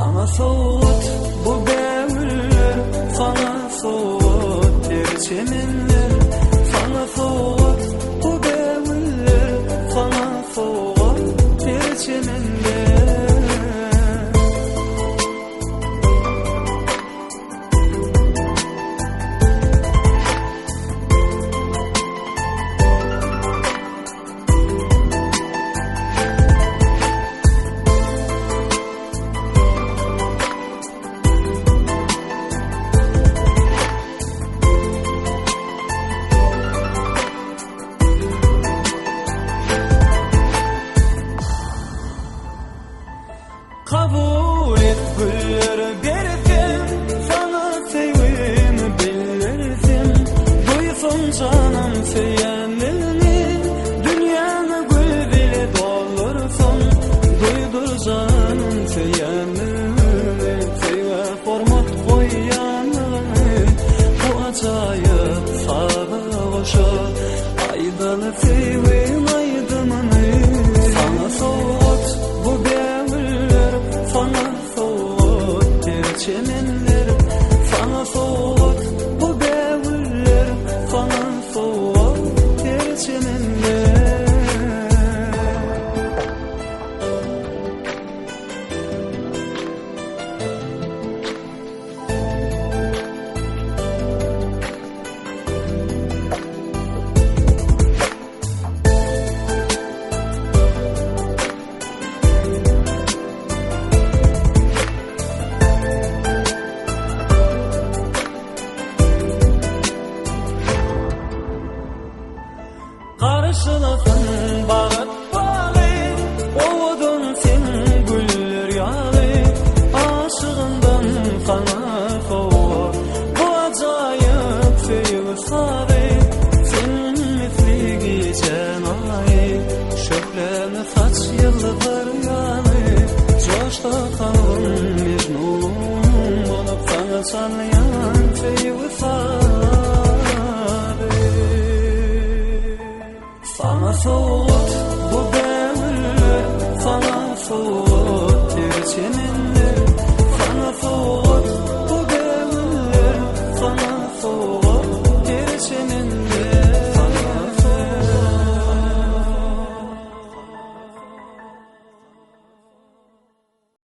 Sana soğut bu devürler, sana soğut terçemenler. Sana soğut bu devürler, sana soğut terçemenler. Kabul et güller berdim, sana sevimi bildirdim. Duysun canım seyenlerini, dünyanı gül bile doldursun. Duydur canım seyenlerini, seve format koyanını. Bu acayip sabah hoşa, aydalı sevim aydınını. Sana soğut bu sana soğut terçemenler, sana soğut bu devürler, sana soğut terçemenler. Karşılasın bağıt bağı, ovudun sen güller yağı. Aşığından sana soğuk bu acayip sevgi sadı. Senin misli geçen ay, şökleme saç yıldızlar yanı. Coşta kalın mecnun olup sana çanlayan sevgi sadı.